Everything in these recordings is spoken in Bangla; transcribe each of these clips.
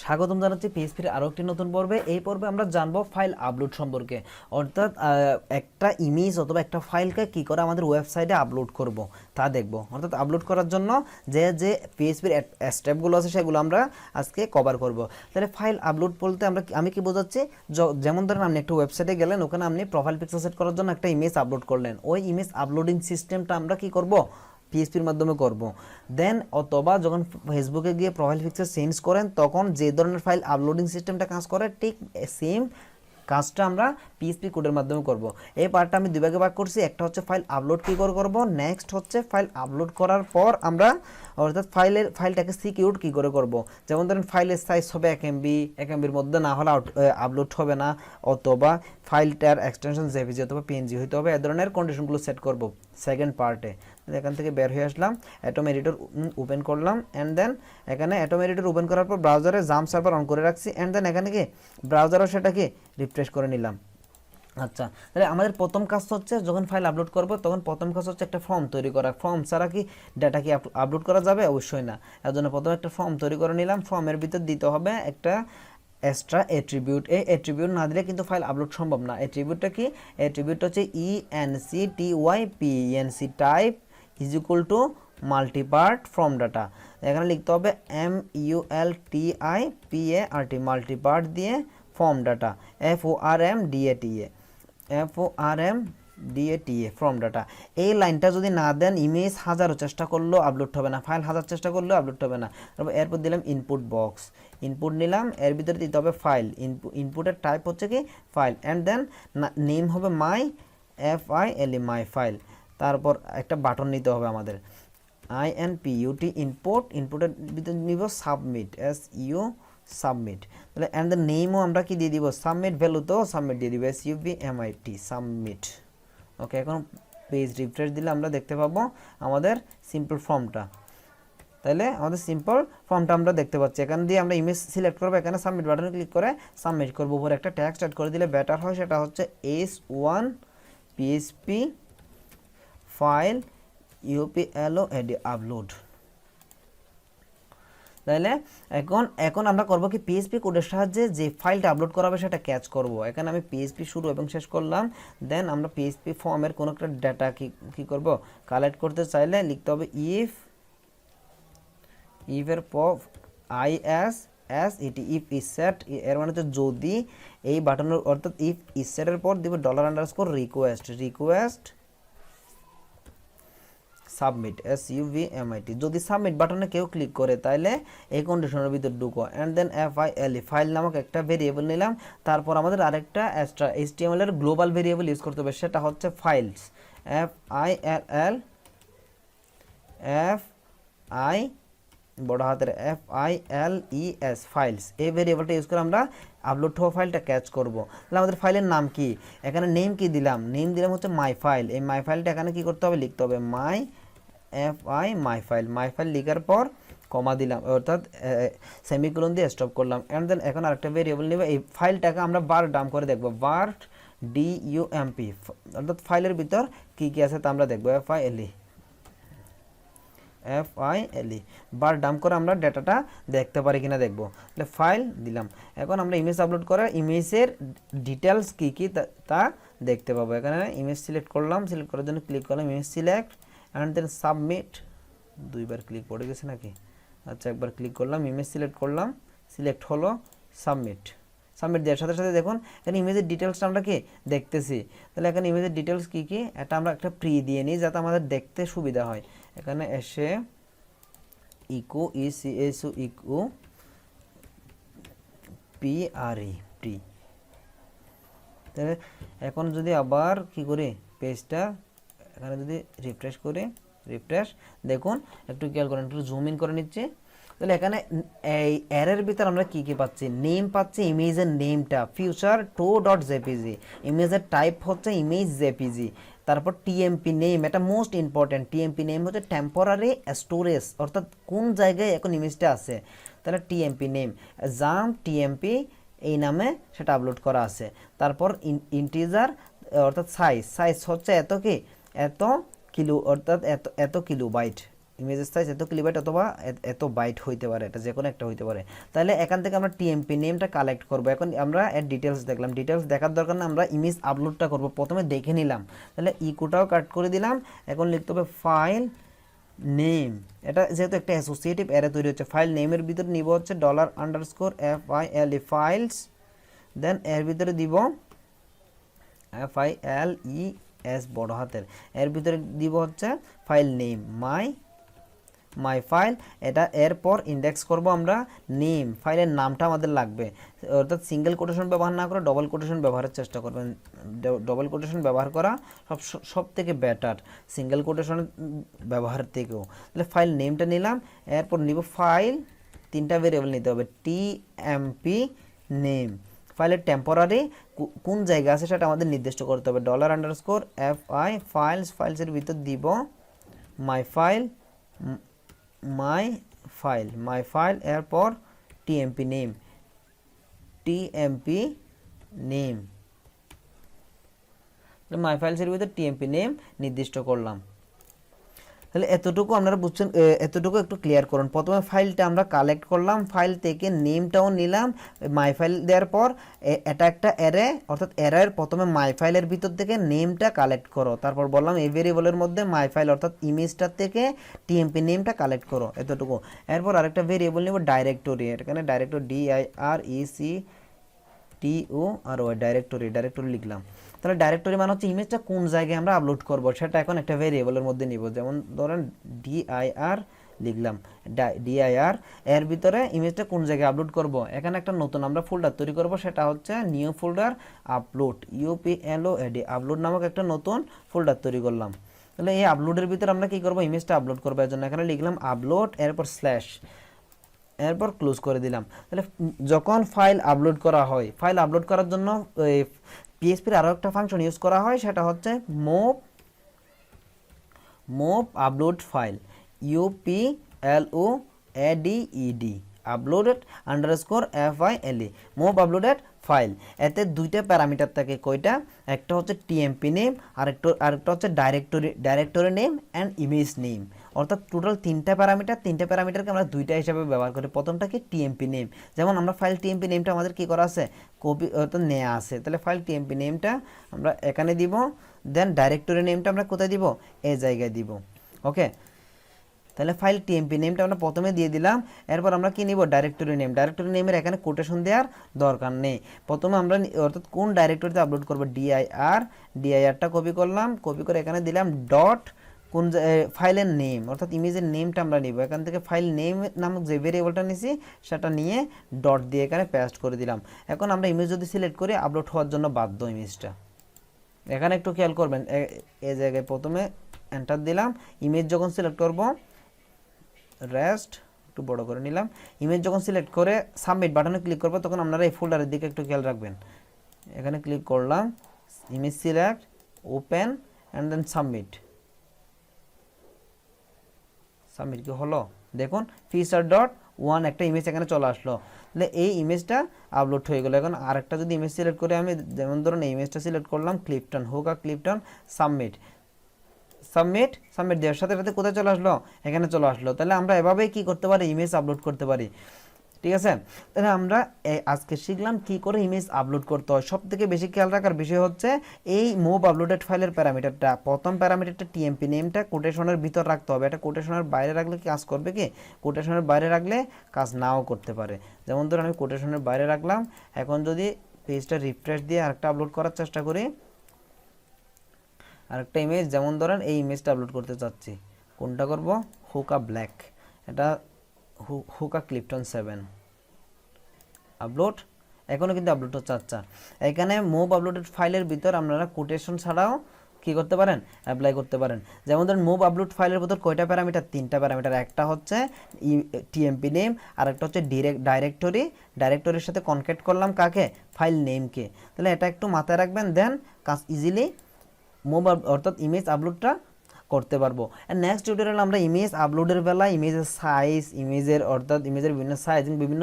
স্বাগতম জানাচ্ছি পিএইচপির আরও একটি নতুন পর্বে। এই পর্বে আমরা জানবো ফাইল আপলোড সম্পর্কে, অর্থাৎ একটা ইমেজ অথবা একটা ফাইলকে কী করে আমাদের ওয়েবসাইটে আপলোড করব তা দেখব। অর্থাৎ আপলোড করার জন্য যে যে পিএইচপির স্টেপগুলো আছে সেগুলো আমরা আজকে কভার করব। তাহলে ফাইল আপলোড বলতে আমি কি বোঝাচ্ছি, যেমন ধরেন আপনি একটা ওয়েবসাইটে গেলেন, ওখানে আপনি প্রোফাইল পিকচার সেট করার জন্য একটা ইমেজ আপলোড করলেন। ওই ইমেজ আপলোডিং সিস্টেমটা আমরা কি করব, পিএইচপির মাধ্যমে করব। দেন অথবা যখন ফেসবুকে গিয়ে প্রোফাইল পিকচার চেঞ্জ করেন, তখন যে ধরনের ফাইল আপলোডিং সিস্টেমটা কাজ করে ঠিক সেম কাজটা আমরা পিএইচপি কোডের মাধ্যমে করব। এই পার্টটা আমি দুই ভাগে ভাগ করছি। একটা হচ্ছে ফাইল আপলোড কী করে করব, নেক্সট হচ্ছে ফাইল আপলোড করার পর আমরা অর্থাৎ ফাইলটাকে সিকিউর কী করে করব। যেমন ধরেন ফাইলের সাইজ হবে 1 MB, 1 MBর মধ্যে না হলে আপলোড হবে না, অথবা ফাইলটার এক্সটেনশন জেপিজি অথবা পিএনজি হইতে হবে। এ ধরনের কন্ডিশনগুলো সেট করব সেকেন্ড পার্টে। এখান থেকে বের হয়ে আসলাম, অ্যাটম এডিটর ওপেন করলাম, অ্যান্ড দেন এখানে অ্যাটম এডিটর ওপেন করার পর ব্রাউজারে জাম্প সার্ভার অন করে রাখছি, অ্যান্ড দেন এখানে কি ব্রাউজারও সেটাকে রিফ্রেশ করে নিলাম। আচ্ছা, তাহলে আমাদের প্রথম কাজ হচ্ছে যখন ফাইল আপলোড করব তখন প্রথম কাজ হচ্ছে একটা ফর্ম তৈরি করা। ফর্ম ছাড়া কি ডাটা কি আপলোড করা যাবে? অবশ্যই না। এর জন্য প্রথমে একটা ফর্ম তৈরি করে নিলাম। ফর্মের ভিতর দিতে হবে একটা এক্সট্রা অ্যাট্রিবিউট। এই অ্যাট্রিবিউট না দিলে কিন্তু ফাইল আপলোড সম্ভব না। অ্যাট্রিবিউটটা কি? অ্যাট্রিবিউটটা হচ্ছে ENCTYPENC type is equal to multipart form data. এখানে লিখতে হবে MULTIPART মাল্টিপার্ট দিয়ে form data, FORMDATA form data. এই লাইনটা যদি না দেন, ইমেজ হাজারো চেষ্টা করলেও আপলোড হবে না, ফাইল হাজার চেষ্টা করলেও আপলোড হবে না। তারপর এরপর দিলাম ইনপুট বক্স, ইনপুট নিলাম, এর ভিতরে দিতে হবে ফাইল। ইনপুটের টাইপ হচ্ছে কি ফাইল, অ্যান্ড দেন নেম হবে মাই FILE মাই ফাইল। তারপর একটা বাটন নিতে হবে আমাদের, INPUT ইনপুট, ইনপুটের ভিতরে নিব সাবমিট, SU সাবমিট। তাহলে অ্যান্ড দ্য নেমও আমরা কি দিয়ে দিব, সাবমিট ভ্যালু তো সাবমিট দিয়ে দিব, SUBMIT সাবমিট। ওকে, এখন পেজ রিফ্রেশ দিলে আমরা দেখতে পাবো আমাদের সিম্পল ফর্মটা। তাহলে আমাদের সিম্পল ফর্মটা আমরা দেখতে পাচ্ছি। এখান দিয়ে আমরা ইমেজ সিলেক্ট করবো, এখানে সাবমিট বাটনে ক্লিক করে সাবমিট করবো। উপরে একটা ট্যাক্স অ্যাড করে দিলে বেটার হয়, সেটা হচ্ছে S1 PHP file UPLOAD upload. তাহলে এখন আমরা করব কি, পিএইচপি কোডের সাহায্যে যে ফাইলটা আপলোড করা হবে সেটা ক্যাচ করব। এখানে আমি পিএইচপি শুরু এবং শেষ করলাম। দেন আমরা পিএইচপি ফর্মের কোনো একটা ডাটা কি করব, কালেক্ট করতে চাইলে লিখতে হবে ইফ এর পর ISSET ইফ ইজ সেট, এর মানে হচ্ছে যদি এই বাটনের, অর্থাৎ ইফ ইজ সেটের পর দিব $_রিকোয়েস্ট সাবমিট, SUBMIT। যদি সাবমিট বাটনে কেউ ক্লিক করে তাহলে এই কন্ডিশনের ভিতর ঢুকো, অ্যান্ড দেন FILE ফাইল নামক একটা ভেরিয়েবল নিলাম। তারপর আমাদের আরেকটা এক্সট্রা HTML এর গ্লোবাল ভেরিয়েবল ইউজ করতে হবে, সেটা হচ্ছে ফাইলস, FI বড় হাতের FILES ফাইলস। এই ভেরিয়েবলটা ইউজ করে আমরা আপলোড হওয়া ফাইলটা ক্যাচ করব। তাহলে আমাদের ফাইলের নাম কি, এখানে নেম কি দিলাম, নেম দিলাম হচ্ছে মাই ফাইল। এই মাই ফাইলটা এখানে কি করতে হবে, লিখতে হবে মাই মাই ফাইল। মাই ফাইল লিখার পর কমা দিলাম, অর্থাৎ সেমিকোলন দিয়ে স্টপ করলাম, অ্যান্ড দেন এখন আরেকটা ভেরিয়েবল নেব। এই ফাইলটাকে আমরা বার ডাম্প করে দেখবো, বার DUMP, অর্থাৎ ফাইলের ভিতর কি কি আছে তা আমরা দেখবো। FILE বার ডাম্প করে আমরা ডাটাটা দেখতে পারি কিনা দেখবো। তাহলে ফাইল দিলাম। এখন আমরা ইমেজ আপলোড করার ইমেজের ডিটেলস কি কি তা দেখতে পাবো। এখানে ইমেজ সিলেক্ট করলাম, সিলেক্ট করার জন্য ক্লিক করলাম image select, and then submit. দুইবার ক্লিক পড়ে গেছে নাকি? আচ্ছা, একবার ক্লিক করলাম, ইমেজ সিলেক্ট করলাম, সিলেক্ট হলো, সাবমিট। সাবমিট দেওয়ার সাথে সাথে দেখুন এখানে ইমেজের ডিটেলসটা আমরা কি দেখতেছি। তাহলে এখানে ইমেজের ডিটেলস কি কি, এটা আমরা একটা প্রি দিয়ে নিই যাতে আমাদের দেখতে সুবিধা হয়। এখানে এসে eco ECSU eco PRE pre. তাহলে এখন যদি আবার কি করি, পেজটা এখানে যদি রিফ্রেশ করি, রিফ্রেশ, দেখুন একটু খেয়াল করেন, একটু জুম ইন করে নিচ্ছি। তাহলে এখানে এই এরের ভিতর আমরা কি কি পাচ্ছি, নেম পাচ্ছি, ইমেজের নেমটা future2.jpg, ইমেজের টাইপ হচ্ছে ইমেজ জেপিজি। তারপর TMP নেম, এটা মোস্ট ইম্পর্টেন্ট। TMP নেম হচ্ছে টেম্পোরারি স্টোরেজ, অর্থাৎ কোন জায়গায় এখন ইমেজটা আছে। তাহলে TMP নেম, জাম্প TMP এই নামে সেটা আপলোড করা আছে। তারপর ইন্টিজার, অর্থাৎ সাইজ হচ্ছে এত কি, এত কিলো, অর্থাৎ এত কিলোবাইট। ইমেজের সাইজ এত কিলোবাইট অথবা এত বাইট হইতে পারে, এটা যে কোনো একটা হইতে পারে। তাহলে এখান থেকে আমরা টিএমপি নেমটা কালেক্ট করব। এখন আমরা এর ডিটেলস দেখলাম, ডিটেলস দেখার দরকার না, আমরা ইমেজ আপলোডটা করব, প্রথমে দেখে নিলাম। তাহলে ইকোটাও কাট করে দিলাম। এখন লিখতে হবে ফাইল নেম, এটা যেহেতু একটা অ্যাসোসিয়েটিভ অ্যারে তৈরি হচ্ছে, ফাইল নেমের ভিতরে নিব হচ্ছে $_file ফাইলস, দেন এর ভিতরে দিব FILES বড় হাতের, এর ভিতরে দিব হচ্ছে ফাইল নেম মাই ফাইল, এটা এরপর ইন্ডেক্স করব আমরা নেম, ফাইলের নামটা আমাদের লাগবে, অর্থাৎ সিঙ্গেল কোটেশন ব্যবহার না করে ডবল কোটেশন ব্যবহারের চেষ্টা করবেন। ডবল কোটেশন ব্যবহার করা সব থেকে বেটার সিঙ্গেল কোটেশন ব্যবহার থেকেও। তাহলে ফাইল নেমটা নিলাম, এরপর নিব ফাইল, তিনটা ভেরিয়েবল নিতে হবে, টিএমপি নেম, ফাইলের টেম্পোরারি কোন জায়গা আছে সেটা আমাদের নির্দিষ্ট করতে হবে, $_FI ফাইলসের ভিতর দিব মাই ফাইল, এরপর টিএমপি নেম মাই ফাইলসের ভিতর টিএমপি নেম নির্দিষ্ট করলাম। তাহলে এতটুকু আপনারা বুঝছেন, এতটুকু একটু ক্লিয়ার করুন। প্রথমে ফাইলটা আমরা কালেক্ট করলাম, ফাইল থেকে নেমটাও নিলাম, মাই ফাইল দেওয়ার পর এটা একটা অ্যারে, অর্থাৎ অ্যারের প্রথমে মাই ফাইলের ভিতর থেকে নেমটা কালেক্ট করো, তারপর বললাম এই ভেরিয়েবলের মধ্যে মাই ফাইল অর্থাৎ ইমেজটার থেকে টিএমপি নেমটা কালেক্ট করো, এতটুকু। এরপর আরেকটা ভেরিয়েবল নেব ডাইরেক্টরি, এখানে ডাইরেক্টরি DIRECTORY ডাইরেক্টরি লিখলাম। তাহলে ডাইরেক্টরি মানে হচ্ছে ইমেজটা কোন জায়গায় আমরা আপলোড করব সেটা এখন একটা ভেরিয়েবলের মধ্যে নিব, যেমন ধরেন dir লিখলাম, dir এর ভিতরে ইমেজটা কোন জায়গায় আপলোড করব, এখানে একটা নতুন আমরা ফোল্ডার তৈরি করব, সেটা হচ্ছে new folder upload, UPLOAD upload নামক একটা নতুন ফোল্ডার তৈরি করলাম। তাহলে এই আপলোডের ভিতরে আমরা কি করব, ইমেজটা আপলোড করবো, এর জন্য এখানে লিখলাম আপলোড, এরপর স্ল্যাশ, এরপর ক্লোজ করে দিলাম। তাহলে যখন ফাইল আপলোড করা হয়, ফাইল আপলোড করার জন্য পিএইচপির আরও একটা ফাংশন ইউজ করা হয়, সেটা হচ্ছে move upload file, UPLOADED uploaded _FILE move uploaded file. এতে দুইটা প্যারামিটার থাকে, কয়টা, একটা হচ্ছে টিএমপি নেম, আরেকটা হচ্ছে directory name and image name, অর্থাৎ টোটাল তিনটা প্যারামিটারকে আমরা দুইটা হিসাবে ব্যবহার করি। প্রথমটা কি টিএমপি নেম, যেমন আমরা ফাইল টিএমপি নেমটা আমাদের কি করা আছে, কপি অর্থাৎ নেওয়া আছে, তাহলে ফাইল টিএমপি নেমটা আমরা এখানে দিব, দেন ডাইরেক্টরি নেমটা আমরা কোথায় দিব, এই জায়গায় দিব। ওকে, তাহলে ফাইল টিএমপি নেমটা আমরা প্রথমে দিয়ে দিলাম, এরপর আমরা কি নিব, ডাইরেক্টরি নেমের এখানে কোটেশন দেওয়ার দরকার নেই, প্রথমে আমরা অর্থাৎ কোন ডাইরেক্টরিতে আপলোড করব, ডিআইআরটা কপি করলাম, কপি করে এখানে দিলাম ডট, কোন ফাইলের নেম অর্থাৎ ইমেজের নেমটা আমরা নিব, এখান থেকে ফাইল নেম নামক যে ভেরিয়েবলটা নিছি সেটা নিয়ে ডট দিয়ে এখানে পেস্ট করে দিলাম। এখন আমরা ইমেজ যদি সিলেক্ট করি আপলোড হওয়ার জন্য বাধ্য ইমেজটা, এখানে একটু খেয়াল করবেন, এই জায়গায় প্রথমে এন্টার দিলাম, ইমেজ যখন সিলেক্ট করব, রেস্ট একটু বড় করে নিলাম, ইমেজ যখন সিলেক্ট করে সাবমিট বাটনে ক্লিক করব, তখন আপনারা এই ফোল্ডারের দিকে একটু খেয়াল রাখবেন, এখানে ক্লিক করলাম, image select, open and then submit কি হলো, দেখুন feature.1 একটা ইমেজ এখানে চলে আসলো। তাহলে এই ইমেজটা আপলোড হয়ে গেল। এখন আরেকটা যদি ইমেজ সিলেক্ট করে আমি, যেমন ধরুন এই ইমেজটা সিলেক্ট করলাম, ক্লিপটন সাবমিট দেওয়ার সাথে সাথে কোথায় চলে আসলো, এখানে চলে আসলো। তাহলে আমরা এভাবেই কি করতে পারি, ইমেজ আপলোড করতে পারি, ঠিক আছে। তাহলে আমরা আজকে শিখলাম কি করে ইমেজ আপলোড করতে হয়। সব থেকে বেশি খেয়াল রাখার বিষয় হচ্ছে এই মুভ আপলোডেড ফাইলের প্যারামিটারটা, প্রথম প্যারামিটারটা টিএমপি নেমটা কোটেশনের ভিতর রাখতে হবে, এটা কোটেশনের বাইরে রাখলে কাজ করবে কি, কোটেশনের বাইরে রাখলে কাজ নাও করতে পারে। যেমন ধরুন আমি কোটেশনের বাইরে রাখলাম, এখন যদি পেজটা রিফ্রেশ দিয়ে আরেকটা আপলোড করার চেষ্টা করি, আরেকটা ইমেজ, যেমন ধরেন এই ইমেজটা আপলোড করতে চাচ্ছি, কোনটা করব, হুকা ব্ল্যাক, এটা হুকা ক্লিপটন 7 আপলোড, এখনও কিন্তু আপলোড হচ্ছে। আচ্ছা, এখানে মুভ আপলোডেড ফাইলের ভিতর আপনারা কোটেশন ছাড়াও কি করতে পারেন, অ্যাপ্লাই করতে পারেন। যেমন ধরুন মুভ আপলোড ফাইলের ভিতর কয়টা প্যারামিটার, তিনটা প্যারামিটার, একটা হচ্ছে টিএমপি নেম, আর একটা হচ্ছে ডাইরেক্টরির সাথে কনক্যাক্ট করলাম কাকে, ফাইল নেমকে। তাহলে এটা একটু মাথায় রাখবেন, দেন কাজ ইজিলি মুভ অর্থাৎ ইমেজ আপলোডটা করতে পারবো। নেক্সট টিউটোরিয়ালে আমরা ইমেজ আপলোডের বেলা ইমেজের সাইজ, অর্থাৎ ইমেজের বিভিন্ন সাইজ, বিভিন্ন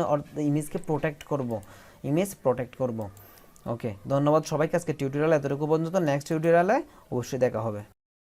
ইমেজকে প্রোটেক্ট করব। ওকে, ধন্যবাদ সবাইকে। আজকে টিউটোরিয়াল এতটুকু পর্যন্ত, নেক্সট টিউটোরিয়ালে অবশ্যই দেখা হবে।